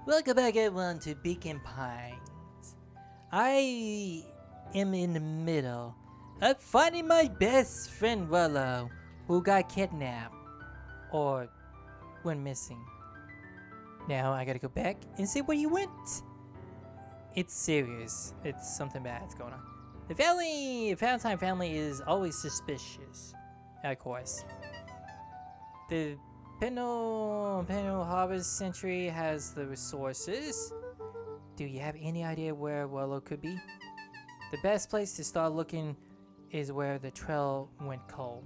Welcome back everyone to Beacon Pines. I am in the middle of finding my best friend Willow, who got kidnapped or went missing. Now I gotta go back and see where you went. It's serious. It's something bad's going on. The Valentine family is always suspicious. Of course. The Penal Harvest Century has the resources. Do you have any idea where Willow could be? The best place to start looking is where the trail went cold.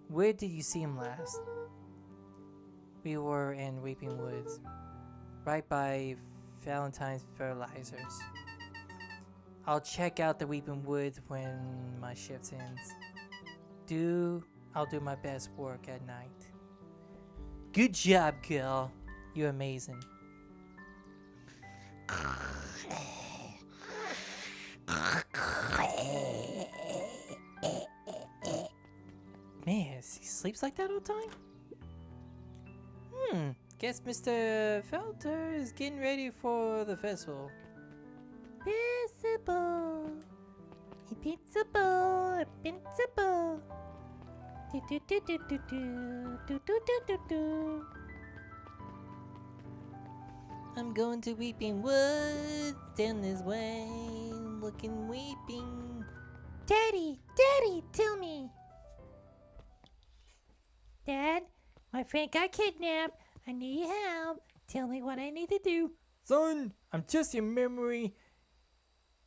Where did you see him last? We were in Weeping Woods, right by Valentine's Fertilizers. I'll check out the Weeping Woods when my shift ends. I'll do my best work at night. Good job, girl. You're amazing. Man, he sleeps like that all the time? Guess Mr. Felter is getting ready for the festival. Invincible. Invincible. Invincible. Do, do, do, do, do, do, do, do, do, do. I'm going to Weeping Woods, down this way, looking weeping. Daddy, tell me. Dad, my friend got kidnapped. I need help. Tell me what I need to do. Son, I'm just your memory,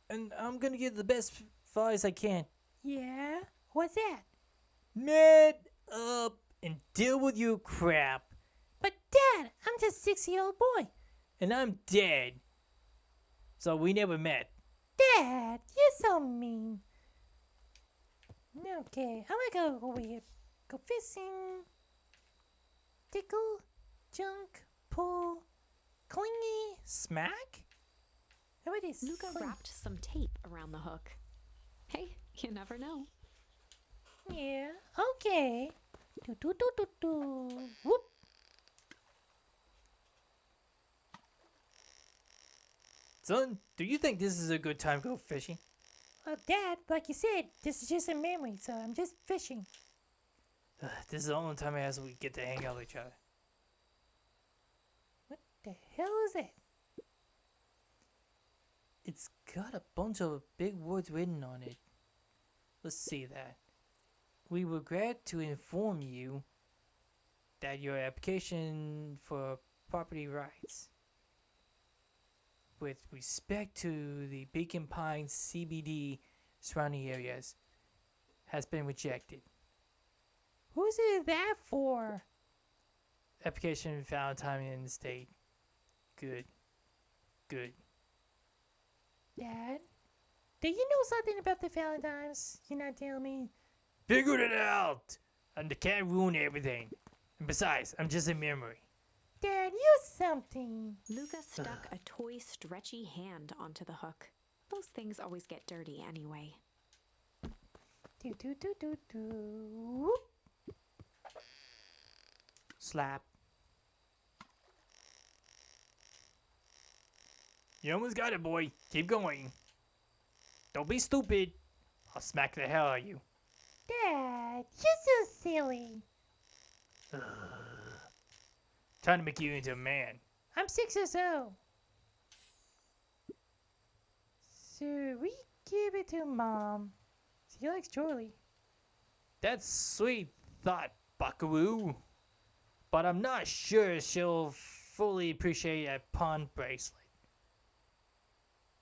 and I'm gonna get the best advice I can. Yeah? What's that? Man up and deal with your crap. But Dad, I'm just a 6-year-old boy. And I'm dead. So we never met. Dad, you're so mean. Okay, I'm gonna go over here. Go fishing. Tickle, junk, pull, clingy, smack? What is Luca wrapped some tape around the hook. Hey, you never know. Yeah, okay. Do do do do do. Whoop. Son, do you think this is a good time to go fishing? Well, Dad, like you said, this is just a memory, so I'm just fishing. This is the only time as we get to hang out with each other. What the hell is it? It's got a bunch of big words written on it. Let's see that. We regret to inform you that your application for property rights with respect to the Beacon Pines CBD surrounding areas has been rejected. Who's it that for? Application Valentine in the state. Good. Dad, do you know something about the Valentines? You're not telling me? Figured it out! And I can't ruin everything. And besides, I'm just a memory. Dad, you're something. Luca stuck a toy stretchy hand onto the hook. Those things always get dirty anyway. Do do do do do. Whoop. Slap. You almost got it, boy. Keep going. Don't be stupid. I'll smack the hell out of you. Dad, you're so silly. Trying to make you into a man. I'm 6 years old. So we give it to Mom. She likes Charlie. That's sweet thought, Buckaroo. But I'm not sure she'll fully appreciate a pawn bracelet.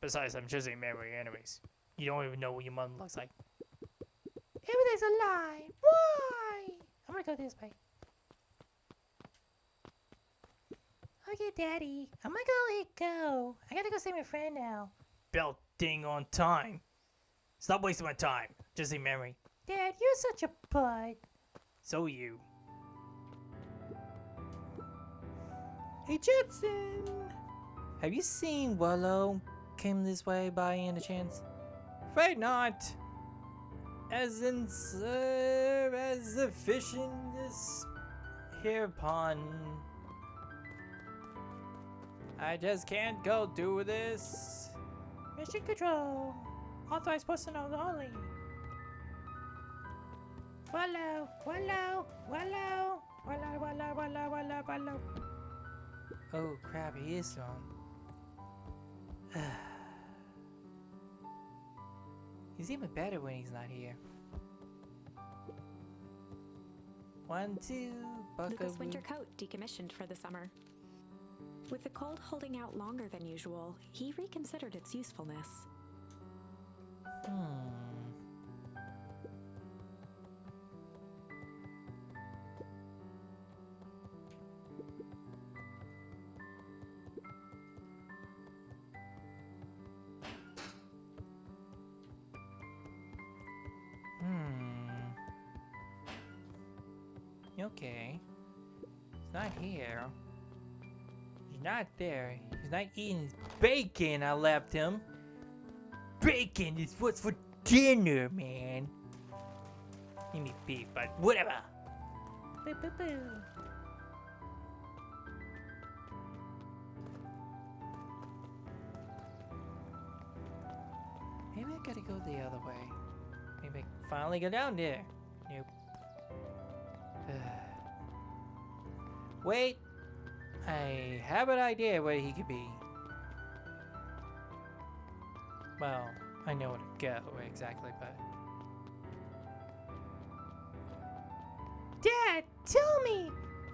Besides, I'm just a memory anyways. You don't even know what your mom looks like. Everything's a lie. Why? I'm gonna go this way. Okay, Daddy. I'm gonna go let it go. I gotta go see my friend now. Belt ding on time. Stop wasting my time. Just a memory. Dad, you're such a bud. So are you. Hey, Jetson. Have you seen Willow came this way by any chance? Afraid not. As in, sir, as the fish in this here pond. I just can't go do this. Mission control. Authorized personnel only. Follow, follow, follow, follow, follow, follow, follow, follow. Oh crap, he is strong. He's even better when he's not here. 1, 2, Luca's winter coat decommissioned for the summer. With the cold holding out longer than usual, he reconsidered its usefulness. Okay. He's not here. He's not there. He's not eating his bacon I left him. Bacon is what's for dinner, man. Give me beef, but whatever. Boo, boo, boo. Maybe I gotta go the other way. Maybe I can finally go down there. Nope. Wait, I have an idea where he could be. Well, I know where to go exactly, but... Dad, tell me!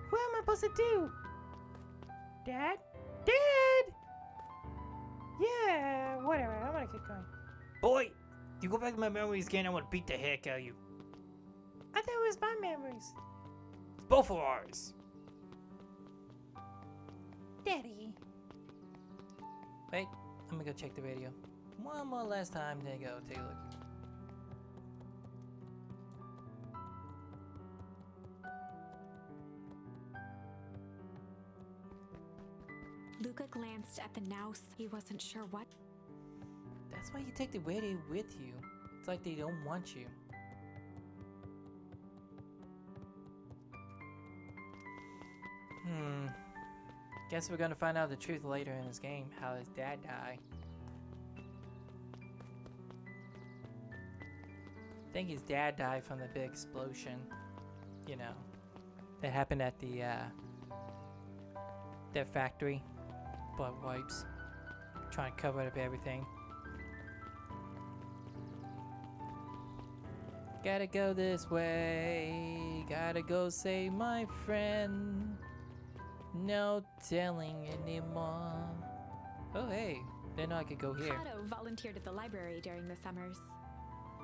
What am I supposed to do? Dad? Dad! Yeah, whatever, I'm gonna keep going. Boy, you go back to my memories again, I'm gonna beat the heck out of you. I thought it was my memories. It's both of ours. Daddy. Wait, I'm gonna go check the radio. One more last time, then go take a look. Luca glanced at the nouse. He wasn't sure what. That's why you take the radio with you. It's like they don't want you. Guess we're gonna find out the truth later in this game, how his dad died. I think his dad died from the big explosion, you know, that happened at the, that factory. Blood wipes. Trying to cover up everything. Gotta go this way. Gotta go save my friend. No telling anymore. Oh hey, didn't know I could go here. Otto volunteered at the library during the summers.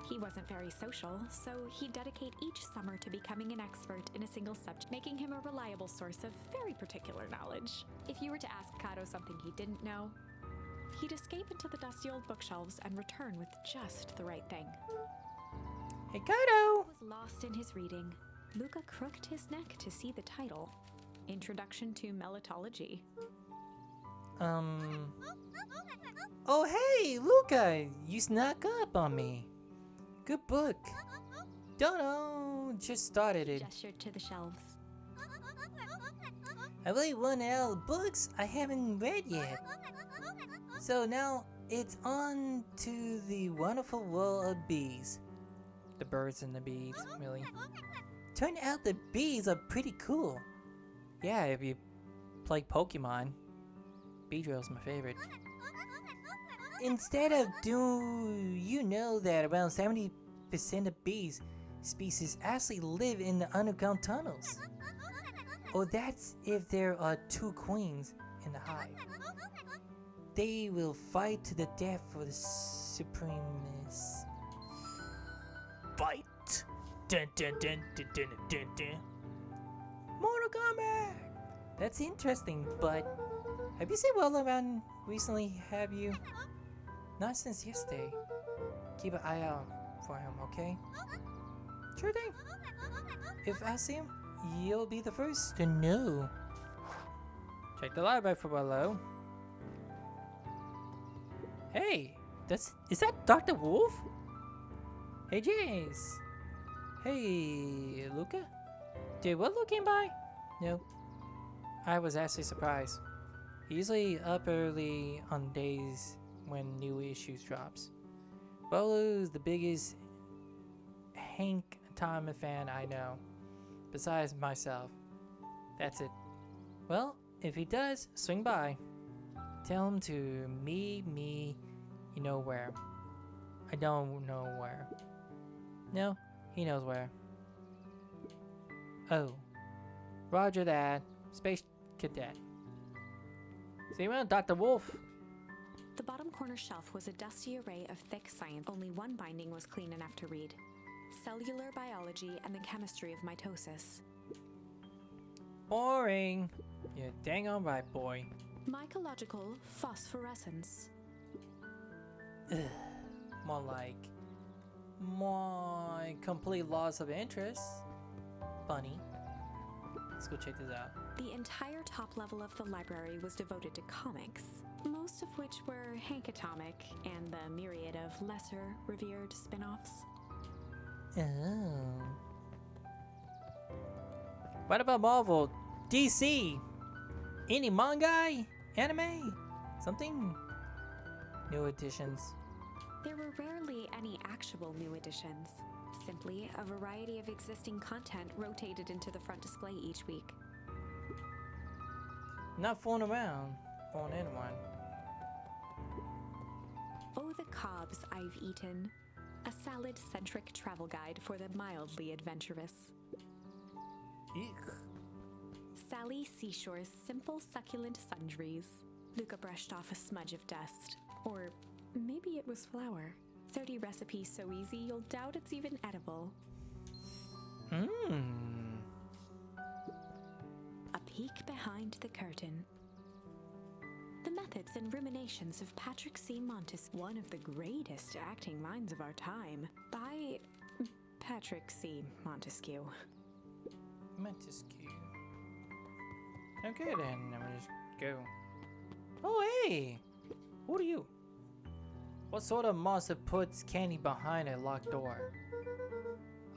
He wasn't very social, so he'd dedicate each summer to becoming an expert in a single subject, making him a reliable source of very particular knowledge. If you were to ask Kato something he didn't know, he'd escape into the dusty old bookshelves and return with just the right thing. Hey Kato! Was lost in his reading. Luca crooked his neck to see the title. Introduction to Melitology. Oh hey, Luca! You snuck up on me. Good book. Don't know, just started it. Gestured to the shelves. I really want all the books I haven't read yet. So now it's on to the wonderful world of bees. The birds and the bees, really. Turned out the bees are pretty cool. Yeah, if you play Pokemon, Beedrill's my favorite. Instead of you know that around 70% of bees species actually live in the underground tunnels. Or that's if there are 2 queens in the hive. They will fight to the death for the supremeness. Fight! Dun dun dun dun dun dun dun. Mortal Kombat! That's interesting, but have you seen Well around recently, have you? Not since yesterday. Keep an eye out for him, okay? Sure thing. If I see him, you'll be the first to know. Check the library for below. Hey, is that Dr. Wolf? Hey, Jace. Hey, Luca? Did Will looking by? No. I was actually surprised. Usually up early on days when new issues drops. Bolu's the biggest Hank Tom fan I know, besides myself. That's it. Well, if he does, swing by. Tell him to meet me, you know where. I don't know where. No, he knows where. Oh, roger that. Space Cadet. See you around, Dr. Wolf. The bottom corner shelf was a dusty array of thick science. Only one binding was clean enough to read. Cellular biology and the chemistry of mitosis. Boring. You're dang on right, boy. Mycological phosphorescence. Ugh. More like my complete loss of interest. Bunny. Let's go check this out. The entire top level of the library was devoted to comics, most of which were Hank Atomic and the myriad of lesser revered spin-offs. Oh. What about Marvel? DC? Any manga? Anime? Something? New editions. There were rarely any actual new additions. Simply a variety of existing content rotated into the front display each week. Not fooling around. Fooling anyone. Oh, the cobs I've eaten. A salad-centric travel guide for the mildly adventurous. Eek. Sally Seashore's simple succulent sundries. Luca brushed off a smudge of dust. Or maybe it was flour. 30 recipes so easy you'll doubt it's even edible. Mmm. A peek behind the curtain. The methods and ruminations of Patrick C. Montesquieu, one of the greatest acting minds of our time, by Patrick C. Montesquieu. Montesquieu. Okay then, I'm gonna just go. Oh hey! Who are you? What sort of monster puts candy behind a locked door?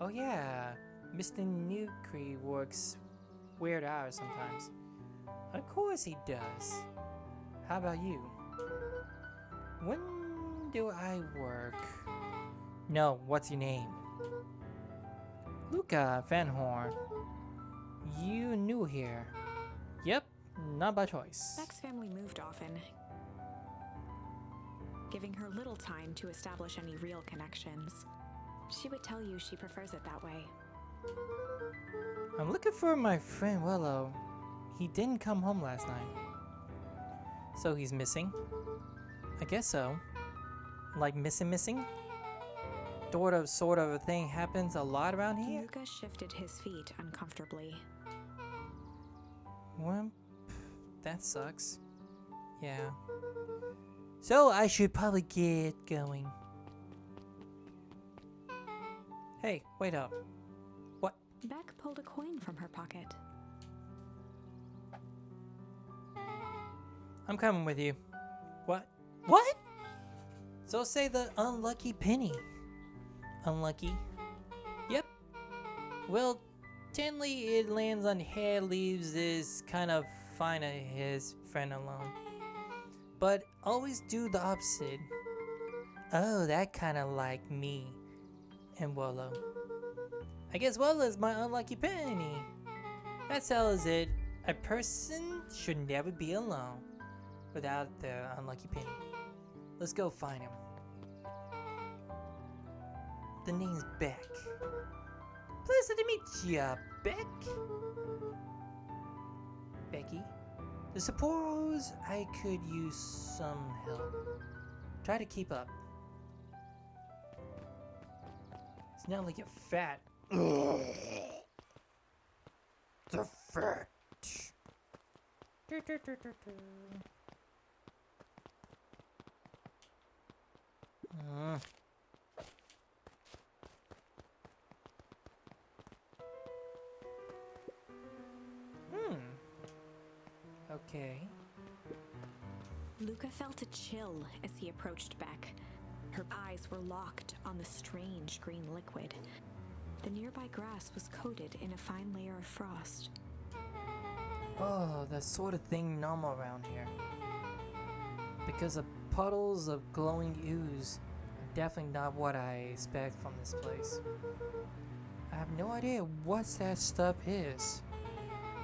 Oh yeah, Mr. Nukri works weird hours sometimes. Of course he does. How about you? When do I work? No, what's your name? Luca Van Horn. You new here? Yep, not by choice. Beck's family moved often, giving her little time to establish any real connections. She would tell you she prefers it that way. I'm looking for my friend Willow. He didn't come home last night. So he's missing? I guess so. Like missing? Sort of a thing happens a lot around here? Luca shifted his feet uncomfortably. Well, that sucks. Yeah. So I should probably get going. Hey, wait up. What? Beck pulled a coin from her pocket. I'm coming with you. What? What? So say the unlucky penny. Unlucky? Yep. Well, generally it lands on head, leaves this kind of fine his friend alone. But always do the opposite. Oh, that kind of like me and Willow. I guess Willow's my unlucky penny. That settles it. A person should never be alone without the unlucky penny. Let's go find him. The name's Beck. Pleasure to meet ya, Beck. Becky, I suppose I could use some help. Try to keep up. It's not like you're fat. The fat. Okay. Luca felt a chill as he approached Beck. Her eyes were locked on the strange green liquid. The nearby grass was coated in a fine layer of frost. Oh, that sort of thing normal around here. Because the puddles of glowing ooze are definitely not what I expect from this place. I have no idea what that stuff is.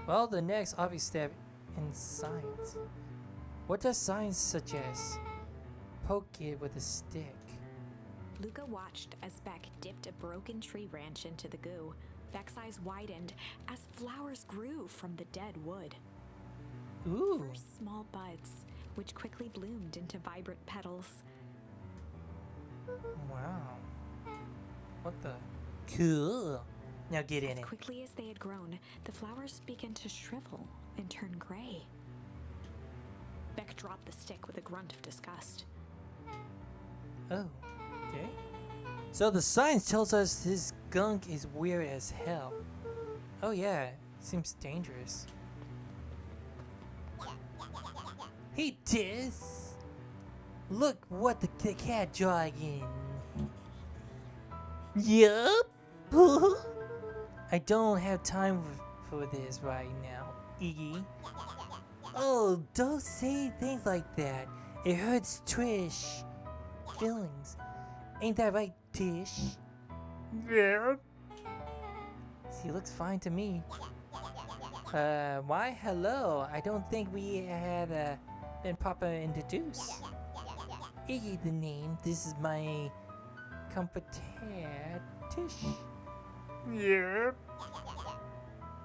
Well, the next obvious step in science. What does science suggest? Poke it with a stick. Luca watched as Beck dipped a broken tree branch into the goo. Beck's eyes widened as flowers grew from the dead wood. Ooh. First small buds, which quickly bloomed into vibrant petals. Wow. What the? Cool. Now get in As it. quickly as they had grown, the flowers began to shrivel and turn gray. Beck dropped the stick with a grunt of disgust. Oh, okay. So the science tells us this gunk is weird as hell. Oh yeah, seems dangerous. Hey Tis! Look what the cat dragging. Yup! I don't have time for this right now, Iggy. Oh, don't say things like that. It hurts Trish feelings. Ain't that right, Tish? Yeah. She looks fine to me. Why hello? I don't think we had been properly introduced. Iggy the name. This is my compatriot, Tish. Yeah.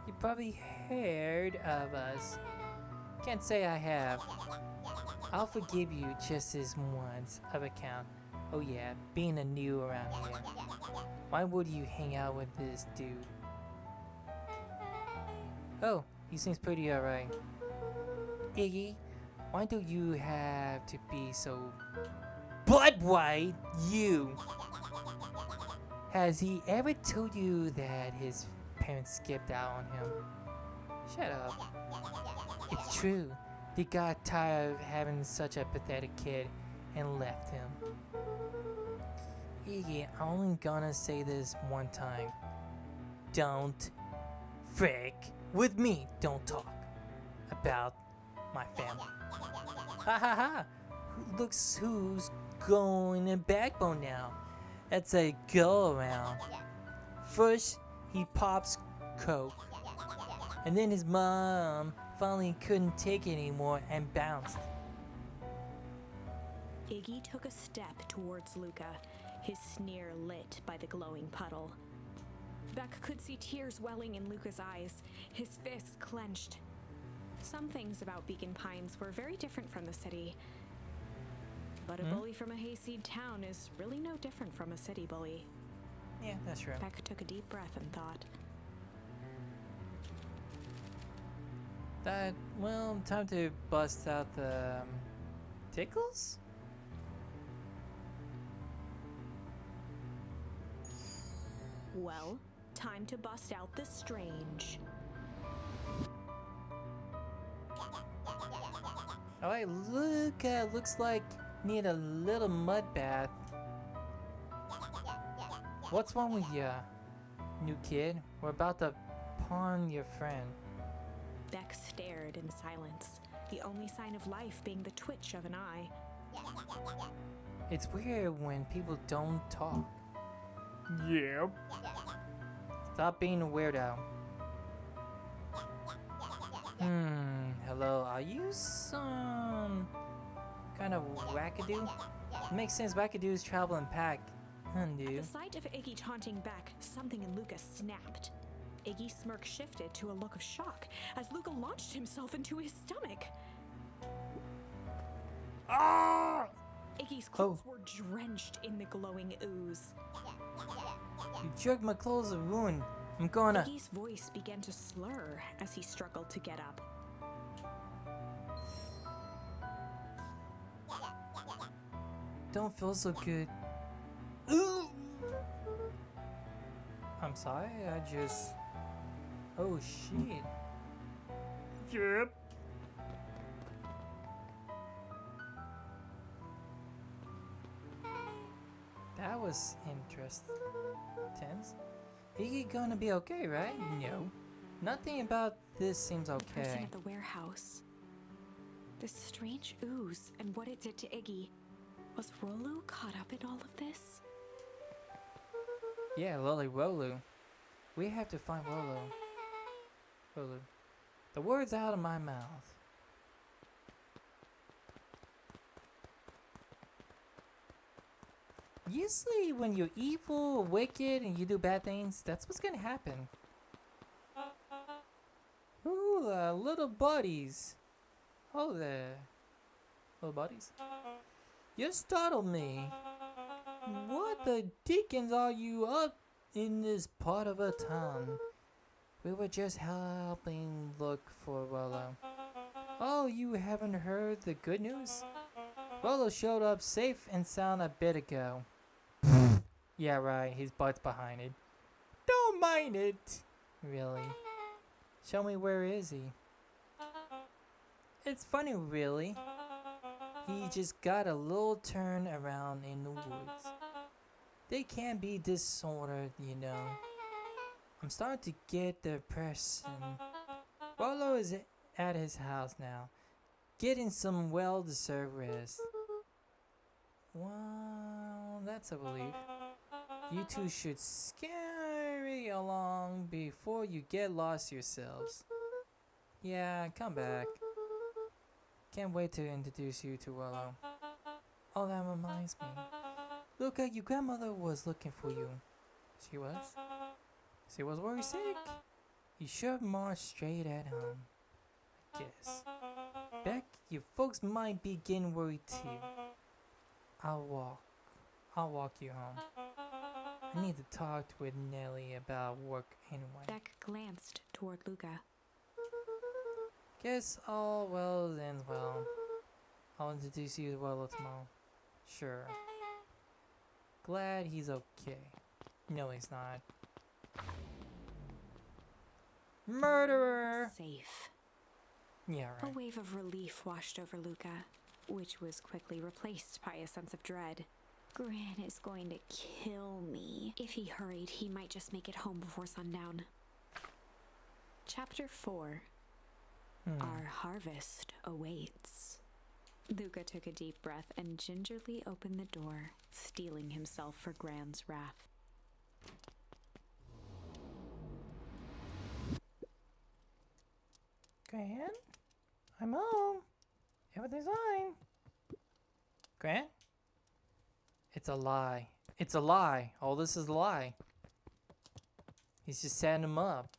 You probably heard of us. Can't say I have. I'll forgive you just this once of account. Oh yeah, being a new around here. Why would you hang out with this dude? Oh, he seems pretty alright. Iggy, why do you have to be so blood white? You! Has he ever told you that his parents skipped out on him? Shut up. It's true. They got tired of having such a pathetic kid and left him. Iggy, I'm only gonna say this one time. Don't frick with me. Don't talk about my family. Ha ha ha! Looks who's going in backbone now. That's a go around. First, he pops coke. And then his mom finally couldn't take it anymore and bounced. Iggy took a step towards Luca, his sneer lit by the glowing puddle. Beck could see tears welling in Luca's eyes, his fists clenched. Some things about Beacon Pines were very different from the city. But a bully from a hayseed town is really no different from a city bully. Yeah, that's true. Beck took a deep breath and thought. Well, time to bust out the tickles? Well, time to bust out the strange. Alright, looks like need a little mud bath. What's wrong with ya, new kid? We're about to pawn your friend. Beck stared in silence, the only sign of life being the twitch of an eye. It's weird when people don't talk. Yep. Stop being a weirdo. Hello, are you some kind of wackadoo? It makes sense, wackadoos travel in pack. At the sight of Iggy taunting Beck, something in Luca snapped. Iggy's smirk shifted to a look of shock as Luca launched himself into his stomach. Ah! Iggy's clothes were drenched in the glowing ooze. You jerked my clothes are ruined. I'm gonna. Iggy's voice began to slur as he struggled to get up. Don't feel so good. Ooh! I'm sorry, I just. Oh shit. Yep. That was interesting. Tense. Iggy gonna be okay, right? No. Nothing about this seems The person okay. at the warehouse. This strange ooze and what it did to Iggy. Was Rolo caught up in all of this? Yeah, Lily Rolu. We have to find Rolo. Rolu. The word's out of my mouth. Usually when you're evil or wicked and you do bad things, that's what's gonna happen. Ooh, little buddies. Oh there. Little buddies. You startled me. What the dickens are you up in this part of a town? We were just helping look for Rolo. Oh, you haven't heard the good news? Rolo showed up safe and sound a bit ago. Yeah, right, his butt's behind it. Don't mind it. Really? Show me, where is he? It's funny, really. He just got a little turn around in the woods. They can be disordered, you know. I'm starting to get the impression Rolo is at his house now, getting some well-deserved rest. Well, that's a relief. You two should scurry along before you get lost yourselves. Yeah, come back. Can't wait to introduce you to Rolo. Oh, that reminds me. Luca, your grandmother was looking for you. She was? She was very sick. You should march straight at home, I guess. Beck, your folks might be getting worried too. I'll walk you home. I need to talk with Nellie about work anyway. Beck glanced toward Luca. Guess all well ends well. I'll introduce you to Rolo tomorrow. Sure. Glad he's okay. No, he's not. Murderer! Safe. Yeah, A right. wave of relief washed over Luca, which was quickly replaced by a sense of dread. Gran is going to kill me. If he hurried, he might just make it home before sundown. Chapter 4. Our harvest awaits. Luca took a deep breath and gingerly opened the door, steeling himself for Gran's wrath. Gran? I'm home. Everything's fine. Gran? It's a lie. It's a lie. All this is a lie. He's just setting him up.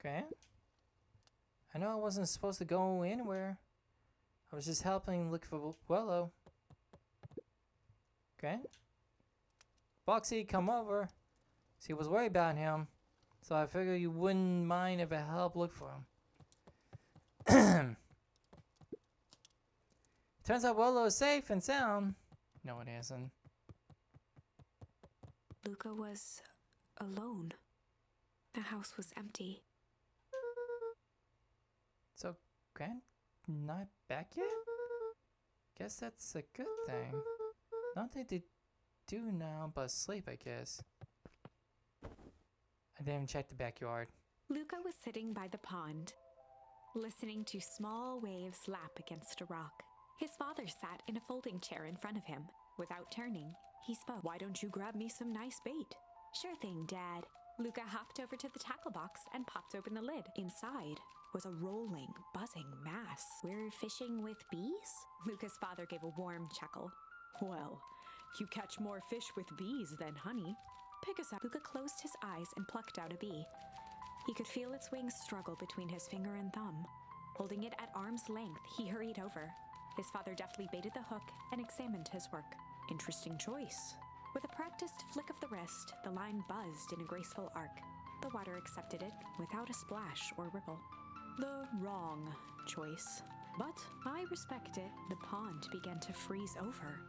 Gran? I know I wasn't supposed to go anywhere. I was just helping look for Rolo. Gran? Foxy, come over. She was worried about him, so I figured you wouldn't mind if I helped look for him. Turns out Rolo is safe and sound. No, it isn't. Luca was alone. The house was empty. So, Grant not back yet? Guess that's a good thing. Nothing to do now but sleep, I guess. I didn't even check the backyard. Luca was sitting by the pond, listening to small waves lap against a rock. His father sat in a folding chair in front of him. Without turning, he spoke. "Why don't you grab me some nice bait?" "Sure thing, Dad." Luca hopped over to the tackle box and popped open the lid. Inside was a rolling, buzzing mass. "We're fishing with bees?" Luca's father gave a warm chuckle. "Well, you catch more fish with bees than honey. Pick us up." Luca closed his eyes and plucked out a bee. He could feel its wings struggle between his finger and thumb. Holding it at arm's length, he hurried over. His father deftly baited the hook and examined his work. "Interesting choice." With a practiced flick of the wrist, the line buzzed in a graceful arc. The water accepted it without a splash or ripple. The wrong choice. But I respect it. The pond began to freeze over.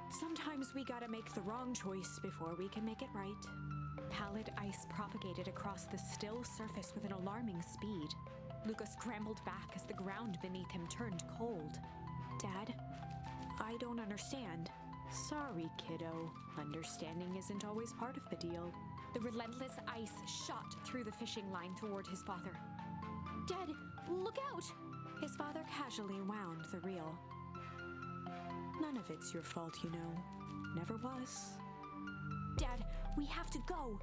Sometimes we gotta make the wrong choice before we can make it right. Pallid ice propagated across the still surface with an alarming speed. Luca scrambled back as the ground beneath him turned cold. "Dad, I don't understand." Sorry, kiddo. Understanding isn't always part of the deal. The relentless ice shot through the fishing line toward his father. Dad, look out! His father casually wound the reel. None of it's your fault, you know. Never was. Dad, we have to go!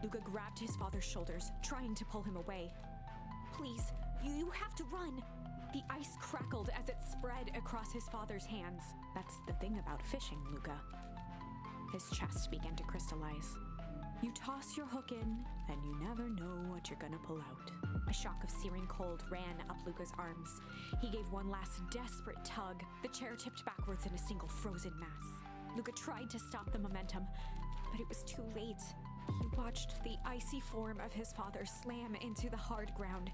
Luca grabbed his father's shoulders, trying to pull him away. Please, you have to run! The ice crackled as it spread across his father's hands. That's the thing about fishing, Luca. His chest began to crystallize. You toss your hook in, and you never know what you're gonna pull out. A shock of searing cold ran up Luca's arms. He gave one last desperate tug. The chair tipped backwards in a single frozen mass. Luca tried to stop the momentum, but it was too late. He watched the icy form of his father slam into the hard ground,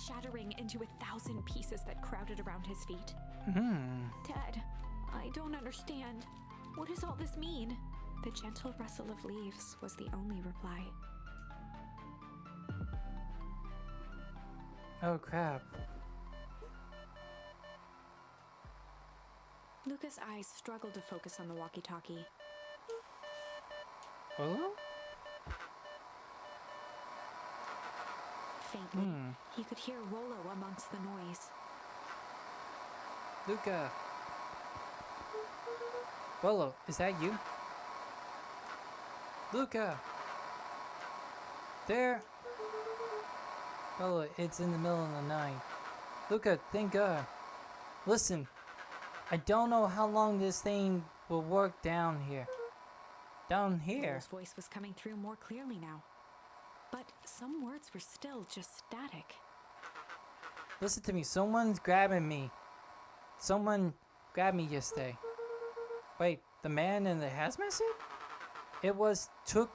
shattering into 1,000 pieces that crowded around his feet. Dad, I don't understand. What does all this mean? The gentle rustle of leaves was the only reply. Oh crap. Luca's eyes struggled to focus on the walkie-talkie. Hello? Faintly, he could hear Rollo amongst the noise. Luca. Bolo, is that you? Luca. There. Bolo, it's in the middle of the night. Luca, thank God. Listen, I don't know how long this thing will work down here. Down here. Rollo's voice was coming through more clearly now. But some words were still just static. Listen to me, someone's grabbing me. Someone grabbed me yesterday. Wait, the man in the hazmat suit? Took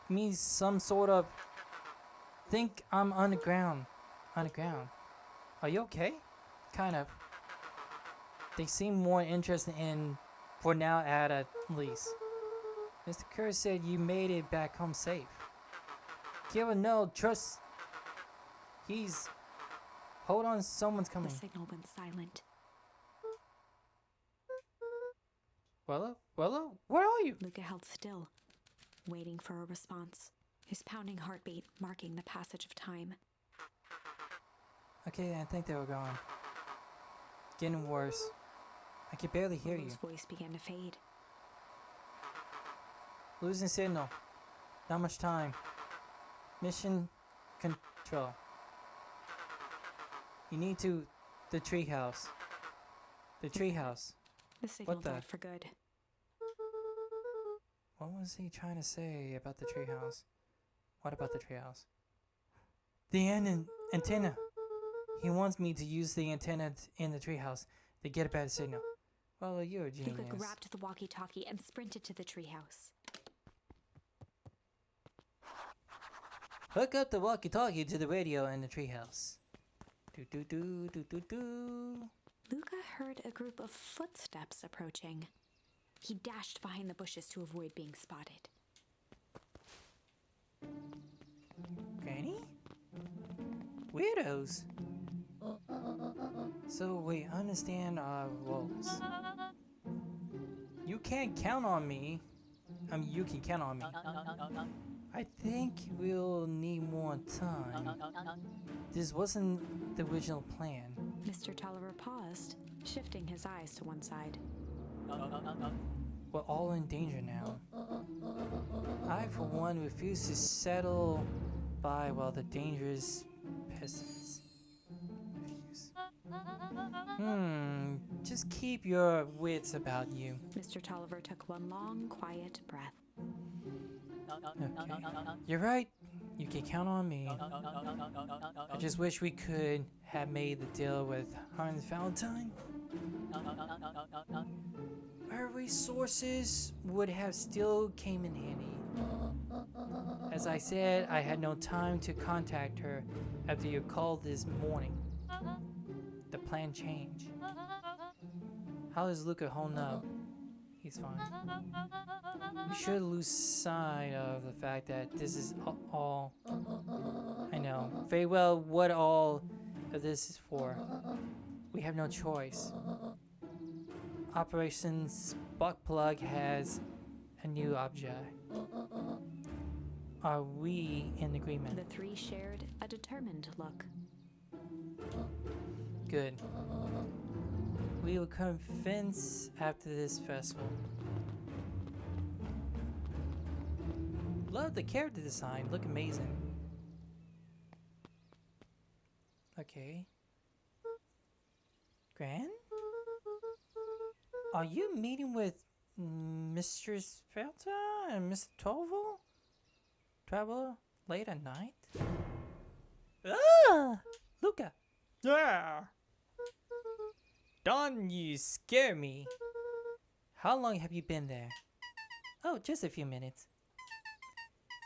me some sort of... Think I'm underground. Underground. Are you okay? Kind of. They seem more interested in, for now at least. Mr. Kerr said you made it back home safe. Kira, no, trust. Hold on, someone's coming. The signal went silent. Willow? Willow? Where are you? Luca held still, waiting for a response, his pounding heartbeat marking the passage of time. Okay, I think they were gone. Getting worse. I can barely hear you. His voice began to fade. Losing signal. Not much time. Mission control. You need to... The treehouse. The treehouse. The signal What the- died for good. What was he trying to say about the treehouse? What about the treehouse? The antenna. He wants me to use the antenna in the treehouse to get a better signal. Well, you're a genius. Luca grabbed the walkie-talkie and sprinted to the treehouse. Hook up the walkie-talkie to the radio in the treehouse. Do do do do do do. Luca heard a group of footsteps approaching. He dashed behind the bushes to avoid being spotted. Granny? Weirdos. So we understand our roles. You can't count on me. You can count on me. I think we'll need more time. This wasn't the original plan. Mr. Tolliver paused, shifting his eyes to one side. We're all in danger now. I, for one, refuse to settle by while the dangerous peasants refuse. Just keep your wits about you. Mr. Tolliver took one long, quiet breath. Okay. You're right. You can count on me. I just wish we could have made the deal with Hans Valentine. Our resources would have still came in handy. As I said, I had no time to contact her after your call this morning. The plan changed. How is Luca holding up? He's fine. We should lose sight of the fact that this is all... I know very well what all of this is for. We have no choice. Operation Spark Plug has a new object. Are we in agreement? The three shared a determined look. Good. We will convince after this festival. Love the character design. Look amazing. Okay. Gran? Are you meeting with Mr. Spelta and Mr. Tovo? Traveler late at night? Ah! Luca! Yeah! Don, you scare me. How long have you been there? Oh, just a few minutes.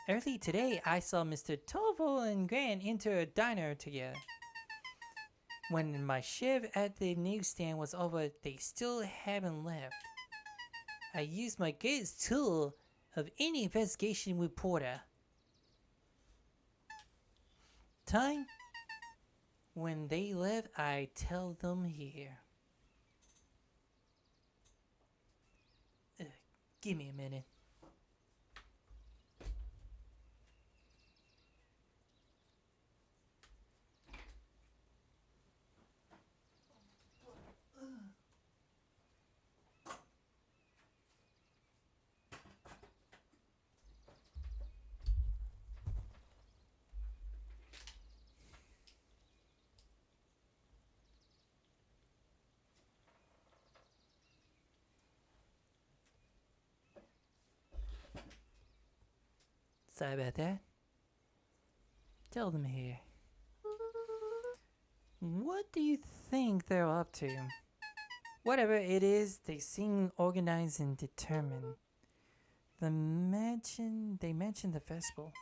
Early today, I saw Mr. Tovo and Gran enter a diner together. When my shift at the newsstand was over, they still haven't left. I used my greatest tool of any investigation reporter. Time? When they left, I tell them here. Give me a minute. Sorry about that. Tell them here. What do you think they're up to? Whatever it is, they seem organized and determined. They mentioned the festival.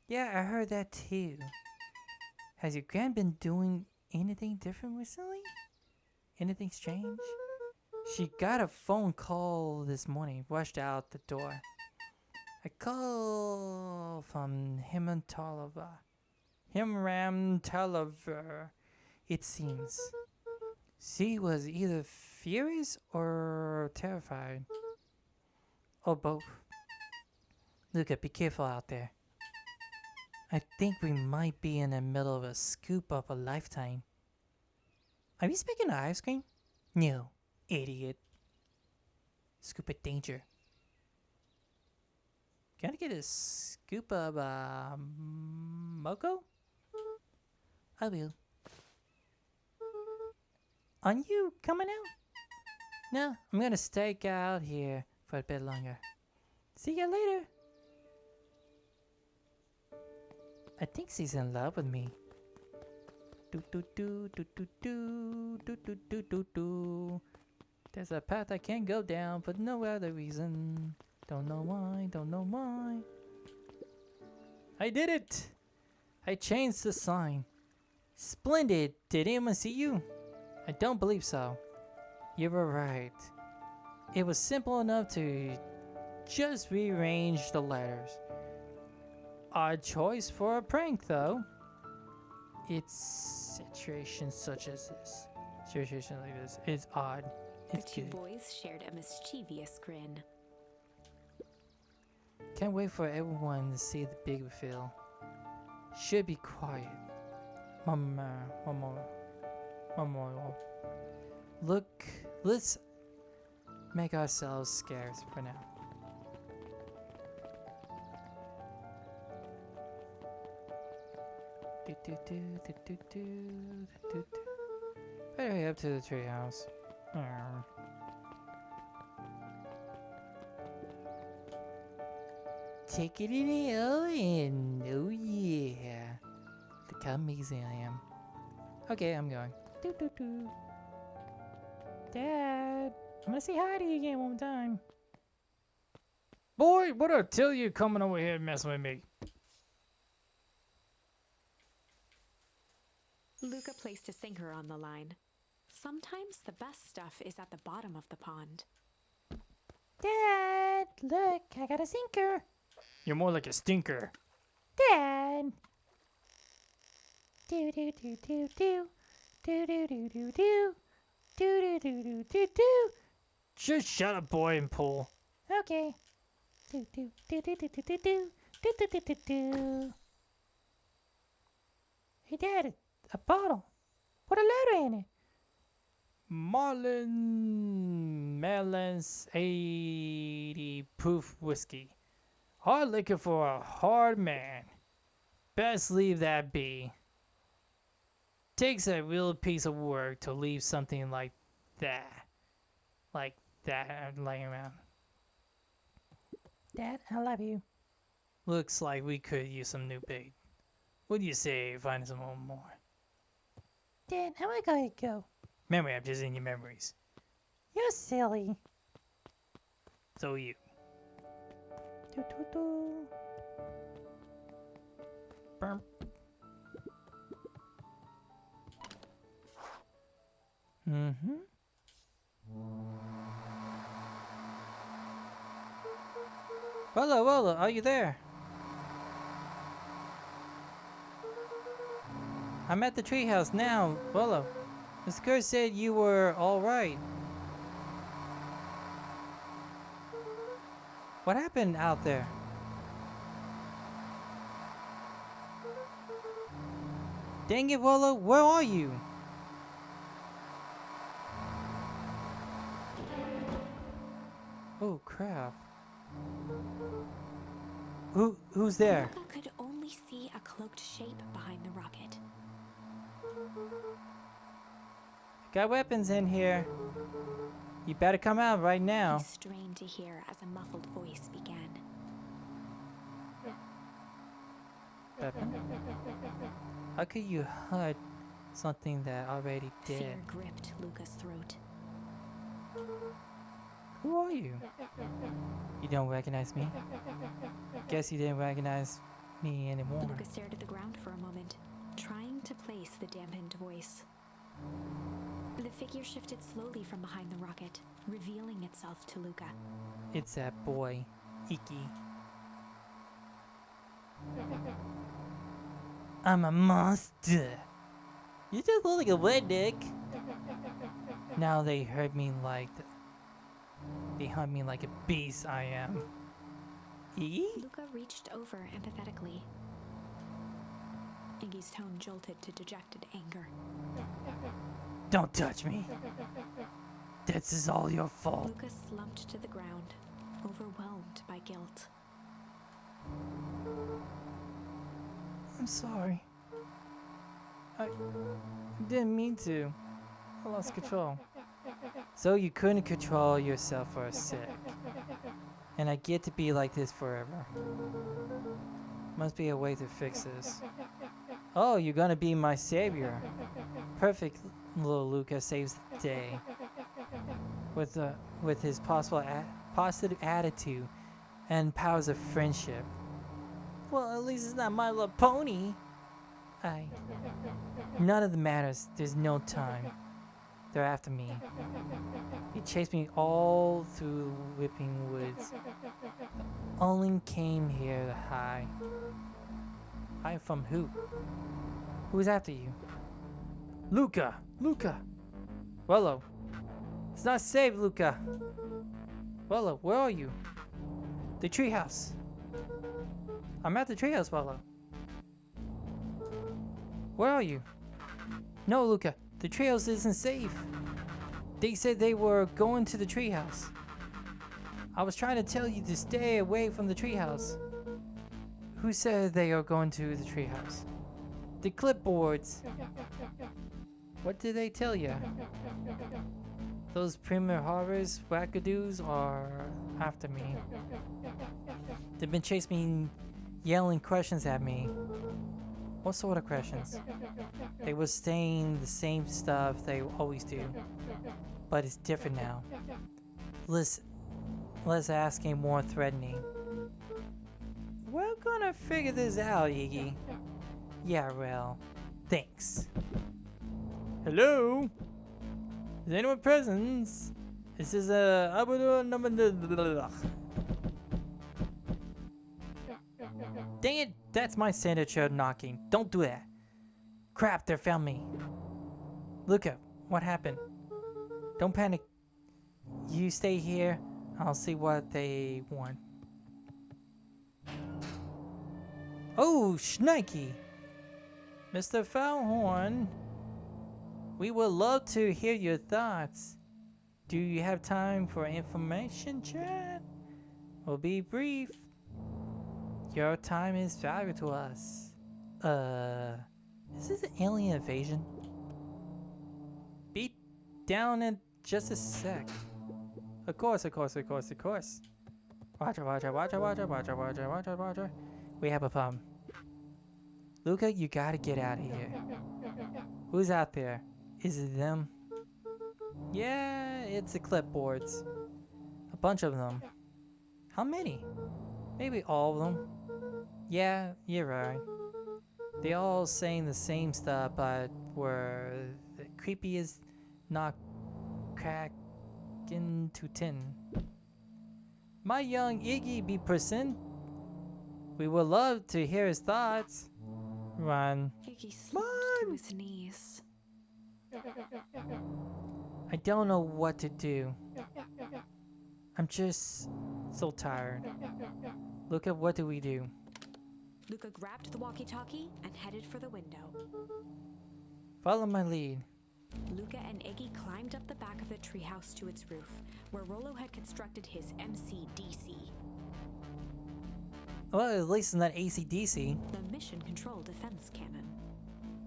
Yeah, I heard that too. Has your grand been doing anything different recently? Anything strange? She got a phone call this morning, rushed out the door. A call from Himram Taliver, it seems. She was either furious or terrified. Or both. Luca, be careful out there. I think we might be in the middle of a scoop of a lifetime. Are you speaking of ice cream? No, idiot. Scoop of danger. Can I get a scoop of moco? I will. Aren't you coming out? No, I'm gonna stay out here for a bit longer. See you later. I think she's in love with me. Do do do do do do do do do do do. There's a path I can't go down for no other reason. Don't know why, don't know why. I did it! I changed the sign. Splendid! Did anyone see you? I don't believe so. You were right. It was simple enough to just rearrange the letters. Odd choice for a prank, though. It's situations such as this. Situations like this. It's odd. It's The two good. boys shared a mischievous grin. Can't wait for everyone to see the big reveal. Should be quiet. Memorial. Look, let's make ourselves scarce for now. Better head up to the treehouse. Take it in, oh yeah. Look how amazing I am. Okay, I'm going. Dad, I'm gonna say hi to you again one more time. Boy, what I tell you coming over here and messing with me? Luca placed a sinker on the line. Sometimes the best stuff is at the bottom of the pond. Dad, look, I got a sinker. You're more like a stinker. Dad. Do do do do do do do do do do do do do do do do. Just shut up, boy, and pull. Okay. Do do do do do do do do do do do do do. Hey, Dad, a bottle. Put a letter in it. Marlin's 80 proof whiskey. Hard liquor for a hard man. Best leave that be. Takes a real piece of work to leave something like that. Like that laying around. Dad, I love you. Looks like we could use some new bait. What do you say find some more? Dad, how am I gonna go? Memory, I'm just in your memories. You're silly. So you. Do, do, do. Burp. Mm-hmm. Willa, are you there? I'm at the treehouse now, Willa. Miss Kerr said you were alright. What happened out there? Dang it, Willa, where are you? Oh crap. Who's there? Luca could only see a cloaked shape behind the rocket. Got weapons in here. You better come out right now. He strained to hear as a muffled voice began. Weapon? How could you hurt something that already did? Fear gripped Luca's throat. Who are you? You don't recognize me? Guess you didn't recognize me anymore. Luca stared at the ground for a moment, trying to place the dampened voice. The figure shifted slowly from behind the rocket, revealing itself to Luca. It's that boy, Iki. I'm a monster. You just look like a redneck. Now they hurt me like they hunt me like a beast I am. Iggy? Luca reached over empathetically. Iggy's tone jolted to dejected anger. Don't touch me. This is all your fault. Luca slumped to the ground, overwhelmed by guilt. I'm sorry. I didn't mean to. I lost control. So you couldn't control yourself for a sec. And I get to be like this forever. Must be a way to fix this. Oh, you're gonna be my savior. Perfect, little Luca saves the day. With his positive attitude and powers of friendship. Well, at least it's not My Little Pony. None of the matters. There's no time. They're after me. He chased me all through the whipping woods. Only came here to hide. Hide from who? Who's after you? Luca! Luca! Wello. It's not safe, Luca. Wello, where are you? The treehouse. I'm at the treehouse, Wello. Where are you? No, Luca. The treehouse isn't safe. They said they were going to the treehouse. I was trying to tell you to stay away from the treehouse. Who said they are going to the treehouse? The clipboards. What did they tell you? Those Premier Horrors wackadoos are after me. They've been chasing me, yelling questions at me. What sort of questions? They were saying the same stuff they always do, but it's different now. Less asking, more threatening. We're gonna figure this out, Iggy. Yeah, well, thanks. Hello? Is anyone present? This is number. Dang it, that's my signature knocking. Don't do that. Crap, they found me. Look up. What happened? Don't panic. You stay here. I'll see what they want. Oh, Schnikey! Mr. Foulhorn, we would love to hear your thoughts. Do you have time for information chat? We'll be brief. Your time is valuable to us. Is this an alien invasion? Be down in just a sec. Of course. Roger. We have a problem. Luca, you gotta get out of here. Who's out there? Is it them? Yeah, it's the clipboards. A bunch of them. How many? Maybe all of them. Yeah, you're right. They all saying the same stuff, but were the creepiest not cracking to 10. My young Iggy be present. We would love to hear his thoughts. Run. Iggy slumped to his knees. I don't know what to do. I'm just so tired. Look at what do we do? Luca grabbed the walkie-talkie and headed for the window. Follow my lead. Luca and Iggy climbed up the back of the treehouse to its roof, where Rollo had constructed his MCDC, Well, at least it's not AC/DC. the Mission Control Defense Cannon.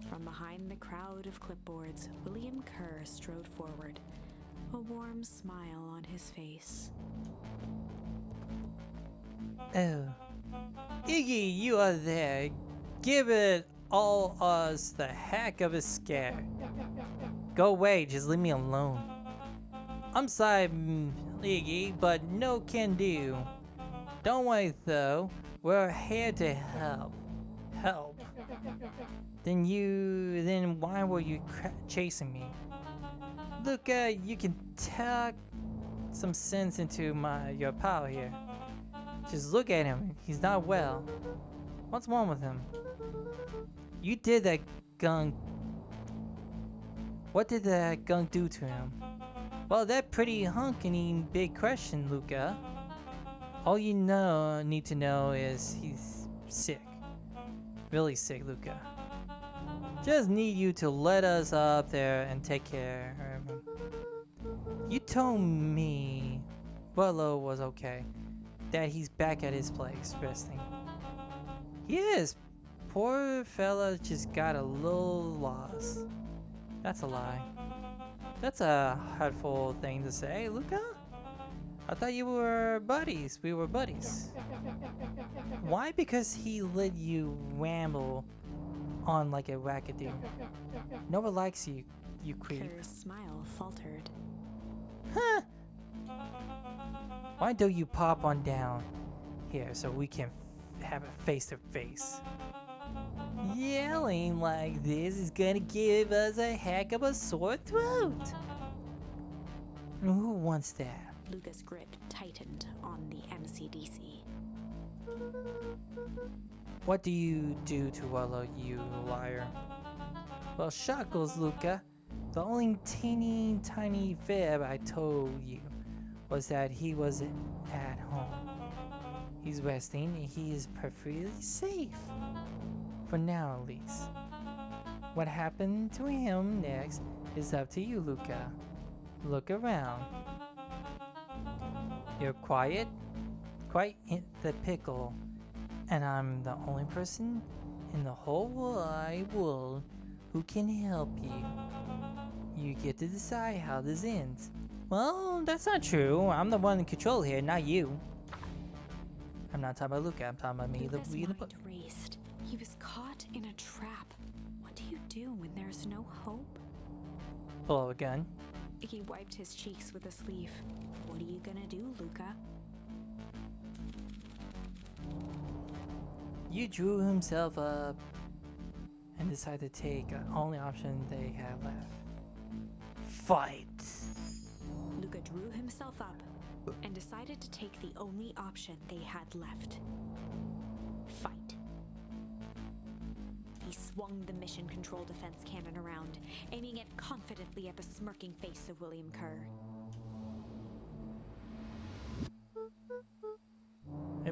From behind the crowd of clipboards, William Kerr strode forward, a warm smile on his face. Oh. Iggy, you are there. Give it all us the heck of a scare. Go away, just leave me alone. I'm sorry, Iggy, but no can do. Don't worry though, we're here to help. Help. Then why were you chasing me? Look, you can tuck some sense into your pal here. Just look at him. He's not well. What's wrong with him? You did that gunk. What did that gunk do to him? Well, that pretty hunking big question, Luca. All you need to know is he's sick. Really sick, Luca. Just need you to let us up there and take care of him. You told me Rollo was okay. That he's back at his place, resting. Yes, poor fella just got a little lost. That's a lie. That's a hurtful thing to say, Luca. I thought you were buddies. We were buddies. Why? Because he let you ramble on like a wackadoo. No one likes you, you creep. Kerr's smile faltered. Huh? Why don't you pop on down here so we can have a face-to-face? Yelling like this is gonna give us a heck of a sore throat. Who wants that? Luca's grip tightened on the MCDC. What do you do to Rollo, you liar? Well, shuckles, Luca. The only teeny tiny fib I told you was that he was at home. He's resting and he is perfectly safe. For now, at least. What happened to him next is up to you, Luca. Look around. You're quiet, quite in the pickle, and I'm the only person in the whole wide world who can help you. You get to decide how this ends. Well, that's not true. I'm the one in control here, not you. I'm not talking about Luca, I'm talking about me, Luca's the mind book. raced. He was caught in a trap. What do you do when there's no hope? Pull out a gun. Iggy wiped his cheeks with a sleeve. What are you gonna do, Luca? You drew himself up and decided to take the only option they had left. Fight! Luca drew himself up and decided to take the only option they had left. Fight. He swung the Mission Control Defense Cannon around, aiming it confidently at the smirking face of William Kerr.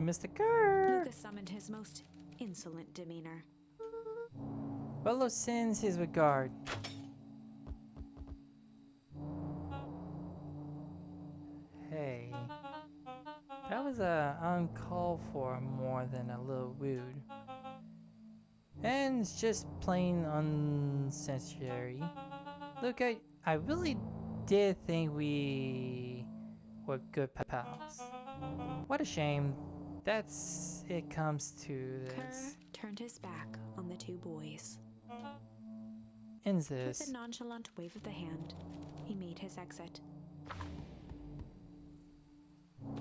Mr. Kerr. Luca summoned his most insolent demeanor. Rolo sends his regard. Hey, that was uncalled for more than a little rude. And it's just plain unnecessary. Look, I really did think we were good pals. What a shame that's it comes to Kerr this. turned his back on the two boys. Ends With this. a nonchalant wave of the hand, he made his exit.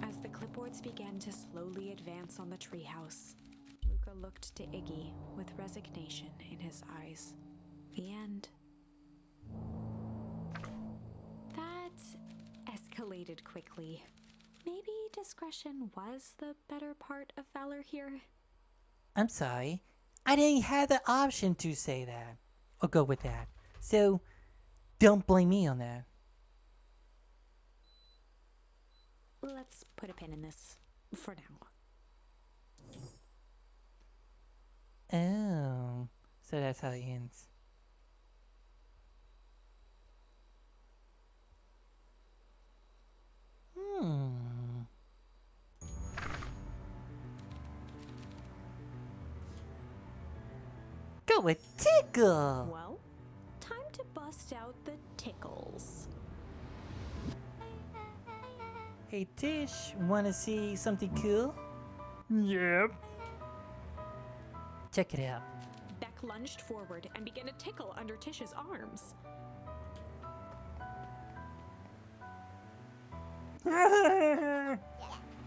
As the clipboards began to slowly advance on the treehouse, Luca looked to Iggy with resignation in his eyes. The end. That escalated quickly. Maybe discretion was the better part of valor here. I'm sorry. I didn't have the option to say that. Or go with that. So, don't blame me on that. Let's put a pin in this for now. Oh. So that's how it ends. Go with Tickle! Well, time to bust out the tickles. Hey Tish, wanna see something cool? Yep. Check it out. Beck lunged forward and began to tickle under Tish's arms.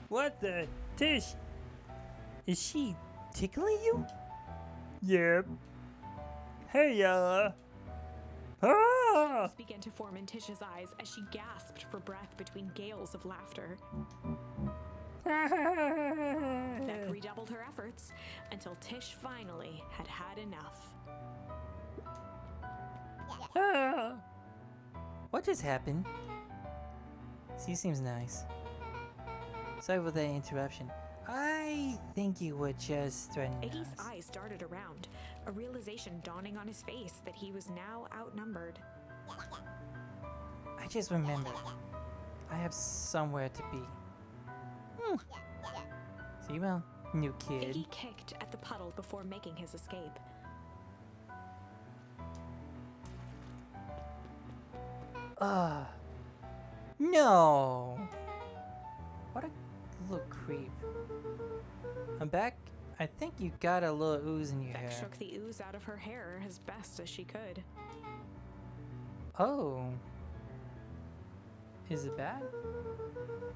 What the? Tish, is she tickling you? Yep. Hey, Ah! Tears began to form in Tish's eyes as she gasped for breath between gales of laughter. Beck redoubled her efforts until Tish finally had had enough. What just happened? She seems nice. Sorry for the interruption. I think you were just threatening Iggy's us. eyes darted around, a realization dawning on his face that he was now outnumbered. I just remembered. I have somewhere to be. See you around, new kid. Iggy kicked at the puddle before making his escape. No! What a little creep. I'm back. I think you got a little ooze in your Beck hair. shook the ooze out of her hair as best as she could. Oh. Is it bad?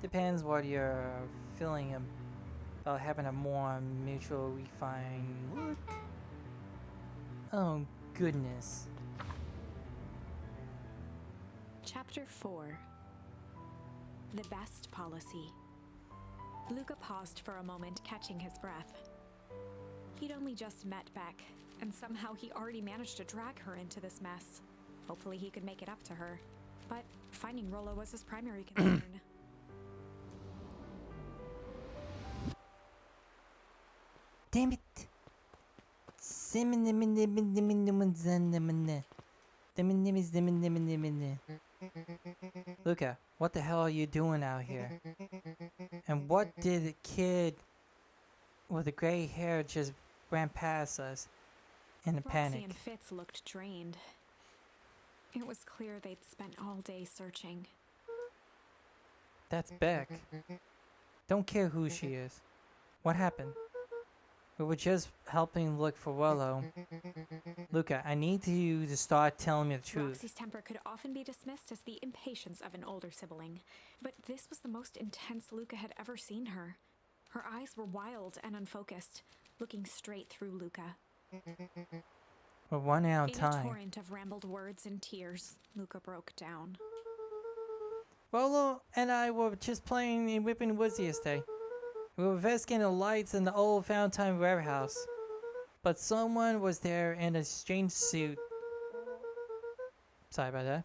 Depends what you're feeling about having a more mutual refined look. Oh, goodness. Chapter 4. The Best Policy. Luca paused for a moment, catching his breath. He'd only just met Beck, and somehow he already managed to drag her into this mess. Hopefully he could make it up to her. But finding Rolo was his primary concern. Damn it. Luca, what the hell are you doing out here? And what did the kid with the gray hair just ran past us in a Roxy panic? and Fitz looked drained. It was clear they'd spent all day searching. That's Beck. Don't care who she is. What happened? We were just helping look for Willow. Luca, I need you to start telling me the truth. Roxy's temper could often be dismissed as the impatience of an older sibling, but this was the most intense Luca had ever seen her. Her eyes were wild and unfocused, looking straight through Luca. We're running out of In a time. torrent of rambled words and tears, Luca broke down. Willow and I were just playing in Whipping Woods yesterday. We were investigating the lights in the old Valentine warehouse. But someone was there in a strange suit. Sorry about that.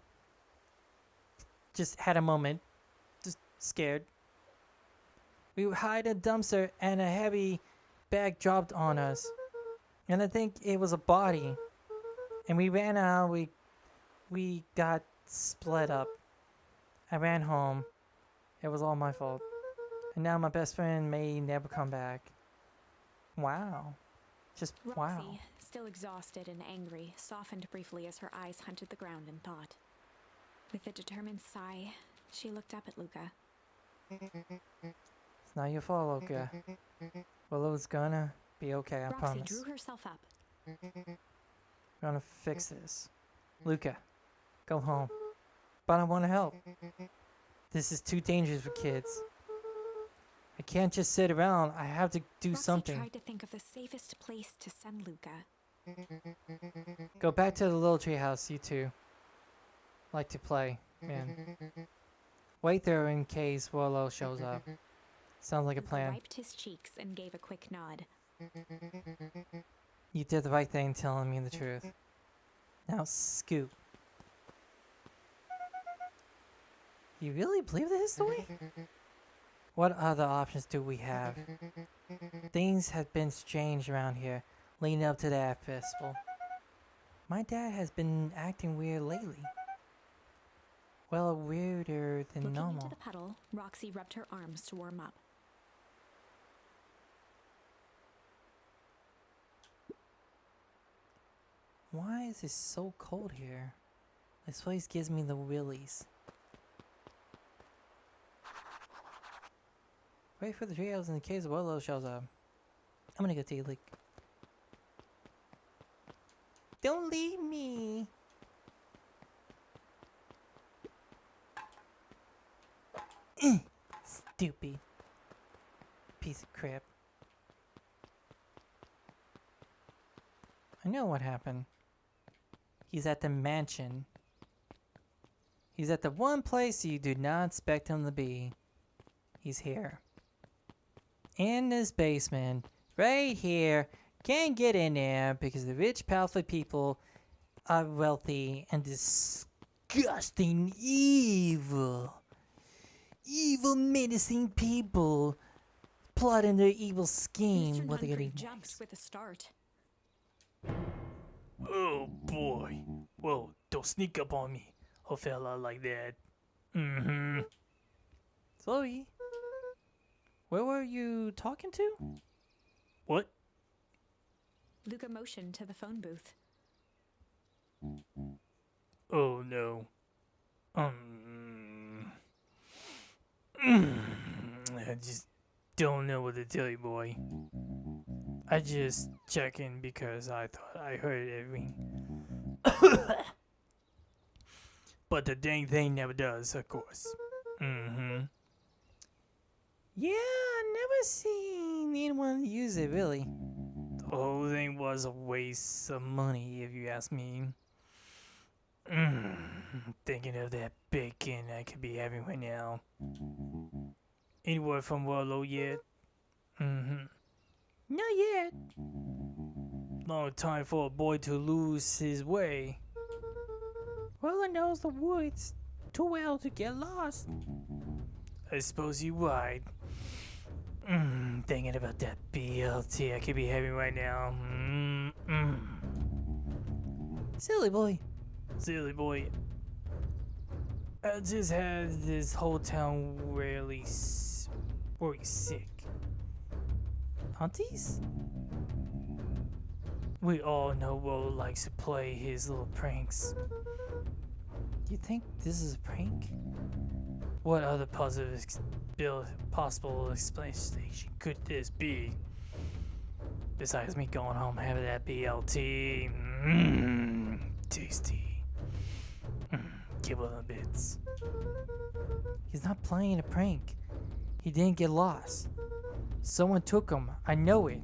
Just had a moment. Just scared. We hide a dumpster and a heavy bag dropped on us. And I think it was a body. And we ran out, we got split up. I ran home. It was all my fault. And now my best friend may never come back. Wow. Just wow. Roxy, still exhausted and angry, softened briefly as her eyes hunted the ground in thought. With a determined sigh, she looked up at Luca. It's not your fault, Luca. Willow's gonna be okay, I Roxy promise. drew herself up. We're gonna fix this. Luca, go home. But I wanna help. This is too dangerous for kids. I can't just sit around. I have to do Roxy something. tried to think of the safest place to send Luca. Go back to the little treehouse, you two. Like to play, man. Wait there in case Willow shows up. Sounds like a Luca plan. wiped his cheeks and gave a quick nod. You did the right thing telling me the truth. Now scoot. You really believe this story? What other options do we have? Things have been strange around here, leading up to that festival. My dad has been acting weird lately. Well, weirder than Looking normal. into the puddle, Roxy rubbed her arms to warm up. Why is it so cold here? This place gives me the willies. Wait for the treehouse in case Willow shows up. I'm gonna go take a look. Don't leave me! Stupid piece of crap. I know what happened. He's at the mansion. He's at the one place you do not expect him to be. He's here. In this basement, right here. Can't get in there because the rich, powerful people are wealthy and disgusting, evil, menacing people plotting their evil scheme. Mr. What they gonna do Nunfree jumped next? with a start. Oh boy. Well, don't sneak up on me, a fella like that. Zoe, where were you talking to? What? Luca motioned to the phone booth. Oh no. I just don't know what to tell you, boy. I just check in because I thought I heard it ring. But the dang thing never does, of course. Yeah, I never seen anyone use it really. The whole thing was a waste of money, if you ask me. Thinking of that bacon I could be having right now. Any word from Warlow yet? Not yet. Long time for a boy to lose his way. Roller knows the woods too well to get lost. I suppose you're right. Thinking about that BLT I could be having right now. Silly boy. Silly boy. I just had this whole town really sick. Aunties? We all know Will likes to play his little pranks. You think this is a prank? What other possible explanation could this be? Besides me going home having that BLT. Tasty. Kibble the bits. He's not playing a prank. He didn't get lost. Someone took him. I know it.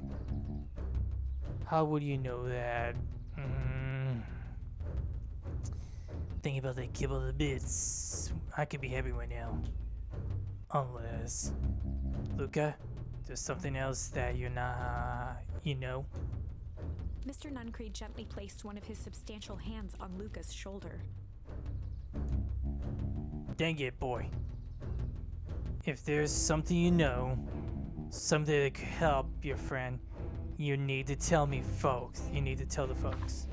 How would you know that? Think about the kibble the bits. I could be happy right now. Unless, Luca, there's something else that you're not, you know? Mr. Nunfree gently placed one of his substantial hands on Luca's shoulder. Dang it, boy. If there's something you know, something that could help your friend, you need to tell me, folks. You need to tell the folks.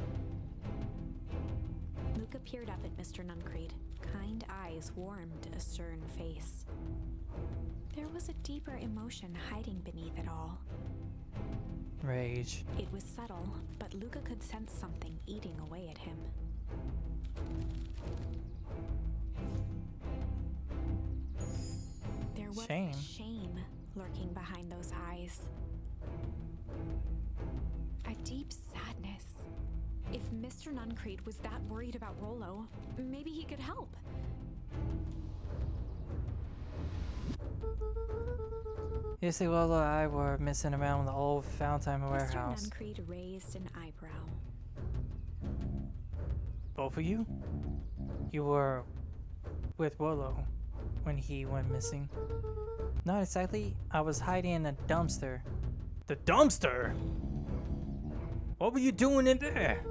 Luca peered up at Mr. Nuncreed. Kind eyes warmed a stern face. There was a deeper emotion hiding beneath it all. Rage. It was subtle, but Luca could sense something eating away at him. There was Shame. shame lurking behind those eyes. A deep sadness. If Mr. Nuncreed was that worried about Rollo, maybe he could help. Yesterday, Lola and I were messing around in the old Fountain warehouse. Mr. Nuncreed raised an eyebrow. Both of you? You were with Rollo when he went missing. Not exactly. I was hiding in a dumpster. The dumpster? What were you doing in there?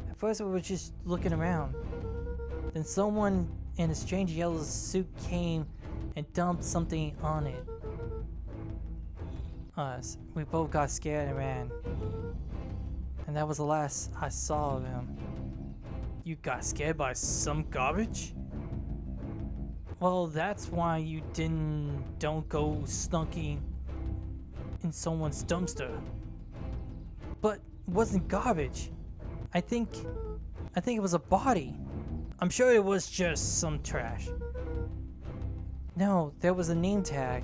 At first, we were just looking around. Then someone in a strange yellow suit came and dumped something on it. Us. We both got scared and ran. And that was the last I saw of him. You got scared by some garbage? Well, that's why you don't go snunking in someone's dumpster. But it wasn't garbage. I think it was a body. I'm sure it was just some trash. No, there was a name tag.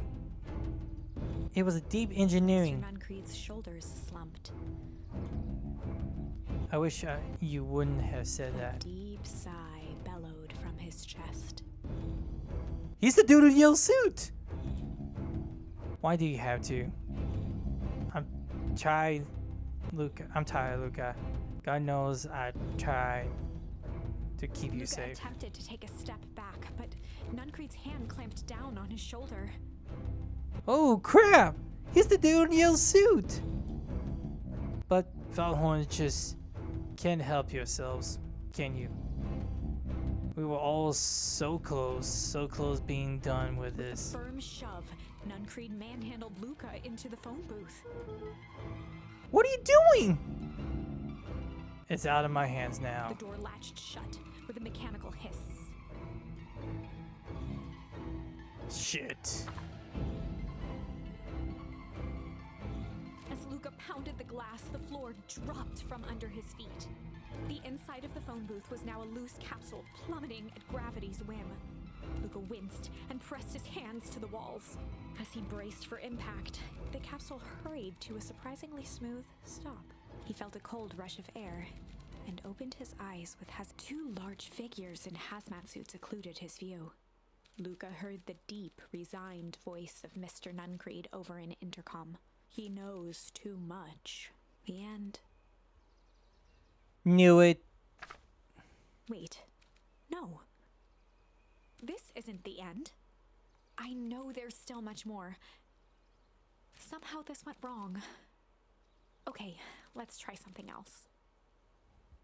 It was a deep engineering. Mr. Nuncreed's shoulders slumped. I wish you wouldn't have said A that. deep sigh bellowed from his chest. He's the dude in the yellow suit! Why do you have to? I'm tired, Luca. God knows I tried to keep you Luca safe. attempted to take a step back, but Nuncreed's hand clamped down on his shoulder. Oh crap! He's the dude in the yellow suit! But Foghorns just can't help yourselves, can you? We were all so close being done with this. Firm shove, Nuncreed manhandled Luca into the phone booth. What are you doing? It's out of my hands now. The door latched shut with a mechanical hiss. Shit. As Luca pounded the glass, the floor dropped from under his feet. The inside of the phone booth was now a loose capsule plummeting at gravity's whim. Luca winced and pressed his hands to the walls. As he braced for impact, the capsule hurried to a surprisingly smooth stop. He felt a cold rush of air and opened his eyes with two large figures in hazmat suits occluded his view. Luca heard the deep, resigned voice of Mr. Nuncreed over an intercom. He knows too much. The end. Knew it. Wait. No. This isn't the end. I know there's still much more. Somehow this went wrong. Okay, let's try something else.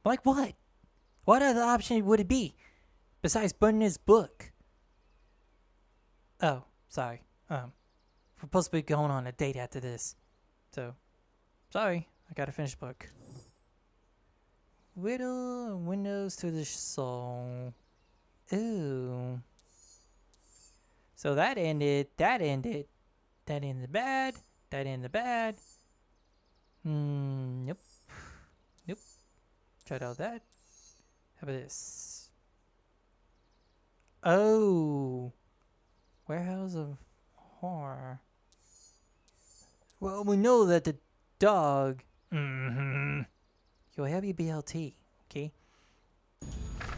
Like what? What other option would it be? Besides burning his book? Oh, sorry. We're supposed to be going on a date after this. So, sorry. I gotta finish the book. Riddle Windows to the Soul. Ooh. So that ended bad. That ended bad. Nope. Tried out that. How about this? Oh. Warehouse of Horror. Well, we know that the dog. You'll have your BLT, okay?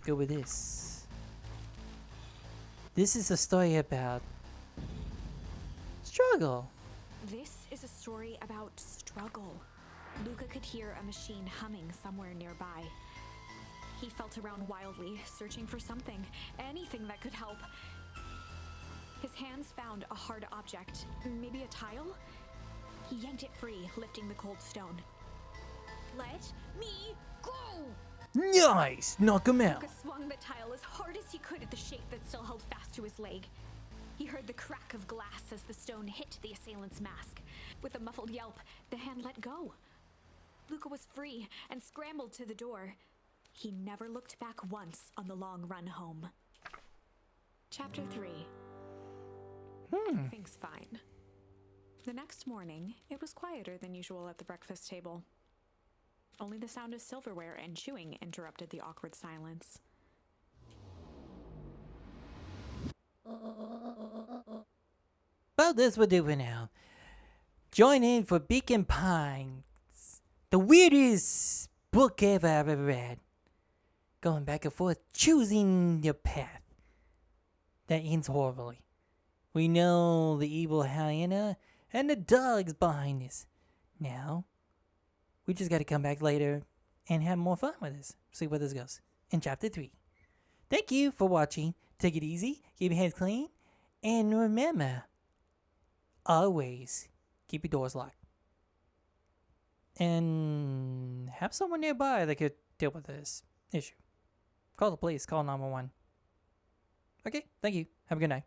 Go with this. This is a story about struggle. This is a story about struggle. Luca could hear a machine humming somewhere nearby. He felt around wildly, searching for something, anything that could help. His hands found a hard object, maybe a tile? He yanked it free, lifting the cold stone. Let me go! Nice! Knock him out. Luca swung the tile as hard as he could at the shape that still held fast to his leg. He heard the crack of glass as the stone hit the assailant's mask. With a muffled yelp, the hand let go. Luca was free and scrambled to the door. He never looked back once on the long run home. Chapter 3. Everything's fine. The next morning, it was quieter than usual at the breakfast table. Only the sound of silverware and chewing interrupted the awkward silence. Well, this will do for now. Join in for Beacon Pines, the weirdest book ever I've ever read. Going back and forth, choosing your path. That ends horribly. We know the evil hyena and the dogs behind this. Now, we just got to come back later and have more fun with this. See where this goes in Chapter 3. Thank you for watching. Take it easy, keep your hands clean, and remember, always keep your doors locked. And have someone nearby that could deal with this issue. Call the police, call 911. Okay, thank you. Have a good night.